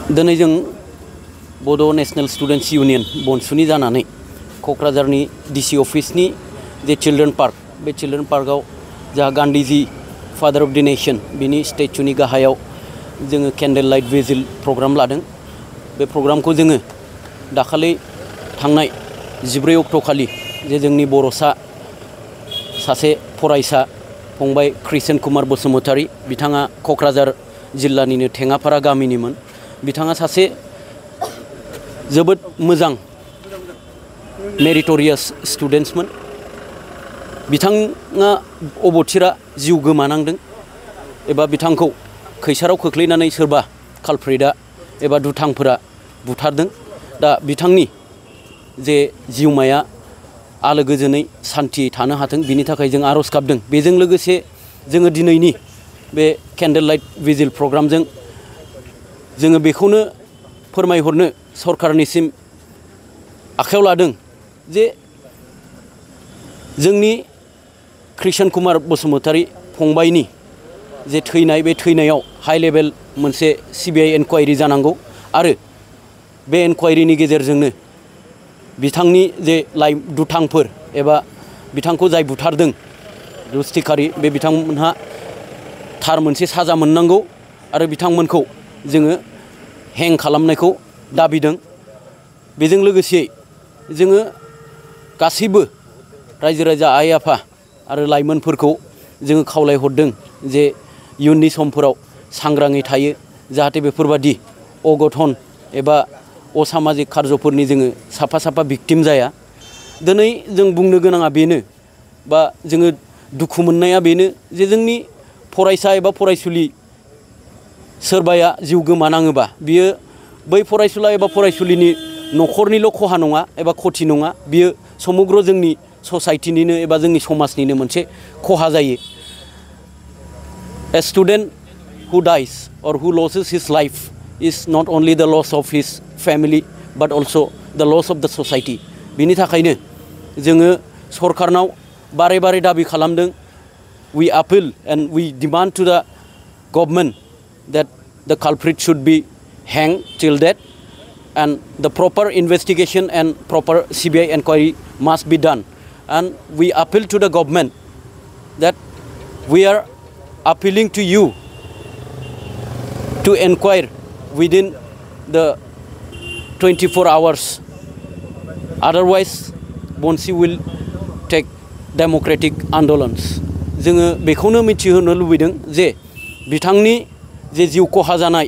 दिनै जों बड' नेशनेल स्टुडेन्ट्स इउनियन बनसुनि जानानै क'क्राझारनि डिसि अफिसनि जे चिल्ड्रेन पार्क बे चिल्ड्रेन पार्कआव जा गान्धीजी फादार अफ द नेशन बिनि स्टेचुनि गाहायाव जोङो केन्डेल लाइट भिजिल प्रग्राम लादों। बे प्रग्रामखौ जोङो दाखालि थांनाय 14 अक्ट'खालि जे जोंनि बर'सा सासे फरायसा फंबाय कृष्ण कुमार बसुमतारी बिथाङा क'क्राझार जिल्लानिनो थेङाफारा गामिनिमोन। बिथाङा सासे जोबोद मोजां मेरिटरियास स्टुडेन्ट्समोन। बिथाङा अबथिरा जिउ गोमानांदों एबा बिथांखौ खैसाराव खोख्लैनानै सोरबा कालप्रिटआ एबा दुथांफोरा बुथारदों। दा बिथांनि जे जिउमाया आलो गोजोनै सान्थियै थानो हाथों बिनि थाखाय जों आर'ज गाबदों। बेजों लोगोसे जोङो दिनैनि बे केन्डेल लाइट भिजिल प्रग्रामजों जोङो बेखौनो फोरमायहरनो सरकारनिसिम आखायाव लादों जे जोंनि कृष्ण कुमार बसुमतारी फंबायनि जे थैनाय बे थैनायाव हाई लेभेल मोनसे CBI इनक्वायरि जानांगौ आरो बे इनक्वायरिनि गेजेरजोंनो बिथांनि जे दुथांफोर एबा बिथांखौ जाय बुथारदों रुस्टिकारि बे बिथांमोनहा थार मोनसे साजा मोननांगौ आरो बिथांमोनखौ जोङो हें खालामनायखौ दाबिदों। बेजों लोगोसे जोङो गासैबो रायजो राजा आइ आफा आरो लाइमोनफोरखौ जोङो खावलायहरदों जे इयुननि समफोराव सांग्राङै थायो जाहाथे बेफोरबादि अघटन एबा असामाजिक कार्जफोरनि जोङो साफा साफा भिक्टिम जाया। दिनै जों बुंनो गोनाङा बेनो बा जोङो दुखु मोननाया बेनो जे जोंनि फरायसा एबा फरायसुलि सोरबाया जिउ गोमानाङोबा बियो बै फरायसुला एबा फरायसुलिनि न'खरनिल' खहा नङा एबा खथि नङा, बियो समग्र जोंनि ससाइटिनिनो एबा जोंनि समाजनिनो मोनसे खहा जायो। A student who dies or who loses his life is not only the loss of his family but also the loss of the society. बिनि थाखायनो जोङो सरकारनाव बारे बारे दाबि खालामदों। We appeal and we demand to the government that the culprit should be hanged till death and the proper investigation and proper CBI inquiry must be done. And we appeal to the government that we are appealing to you to inquire within the 24 hours. Otherwise, BONSU will take democratic आन्दोलन्स। जोङो बेखौनो मिथिहोनो लुबैदों जे बिथांनि जे जिउ खहा जानाय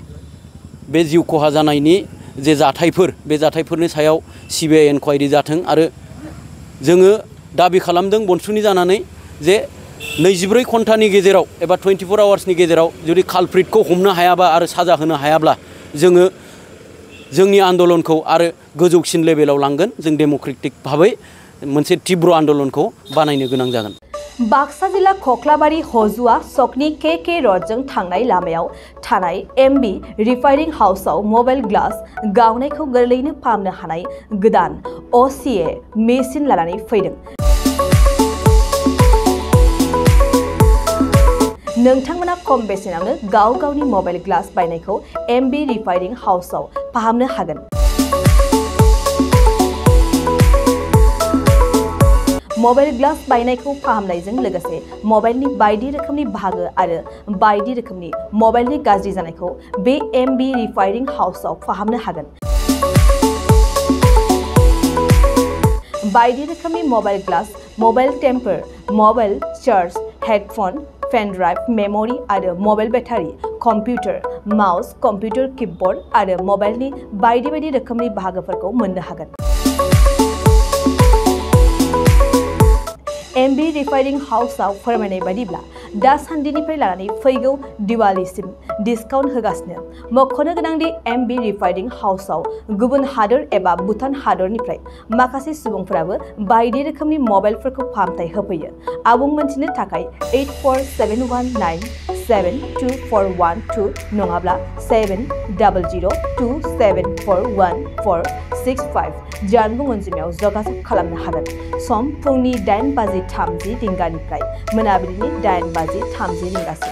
बे जिउ खहा जानायनि जे जाथायफोर बे जाथायफोरनि सायाव CBI इनक्वायरि जाथों आरो जोङो दाबि खालामदों बनसुनि जानानै जे 24 घन्टानि गेजेराव एबा 24 आवार्सनि गेजेराव जुदि कालप्रिटखौ हमनो हायाबा आरो साजा होनो हायाब्ला जोङो जोंनि आन्दोलनखौ आरो गोजौसिन लेभेलाव लांगोन। जों डेम'क्रेटिक भाबै मोनसे तीव्र आन्दोलनखौ बानायनो गोनां जागोन। बाक्सा जिल्ला खख्लाबारि हजुआ सकनि KK रडजों थांनाय लामायाव थानाय MB रिफाइनिं हाउसआव मबाइल ग्लास गावनायखौ गोरलैयैनो फाहामनो हानाय गोदान OCA मेसिन लानानै फैदों। नोंथांमोना खम बेसेनावनो गाव गावनि मबाइल ग्लास बायनायखौ MB रिफाइनिं हाउसआव फाहामनो हागोन। मबाइल ग्लास बायनायखौ फाहामनायजों लोगोसे मबाइलनि बायदि रोखोमनि बाहागो आरो बायदि रोखोमनि मबाइलनि गाज्रि जानायखौ बे MB रिफाइनिं हाउसआव फाहामनो हागोन। बायदि रोखोमनि mobile glass, mobile temper, mobile charge, headphone, pen drive, memory आरो mobile battery, computer, mouse, computer keyboard आरो मबाइलनि बायदि बायदि रोखोमनि बाहागोफोरखौ मोननो हागोन। MB रिफाइनिं हाउसआव फोरमायनाय बायदिब्ला दासान्दिनिफ्राय लानानै फैगौ दिवालीसिम डिसकाउन्ट होगासिनो। मख'नो गोनांदि MB रिफाइनिं हाउसआव गुबुन हादोर एबा भुटान हादरनिफ्राय माखासे सुबुंफोराबो बायदि रोखोमनि मबाइलफोरखौ फाहामथाय होफैयो। आबुं मोनथिनो थाखाय 8471972412 नङाब्ला 7002741465 जानबुं अनजिमायाव जगाजग खालामनो हागोन। सम फुंनि 8:30 रिंगानिफ्राय मोनाबिलिनि 8:30 रिंगासिम।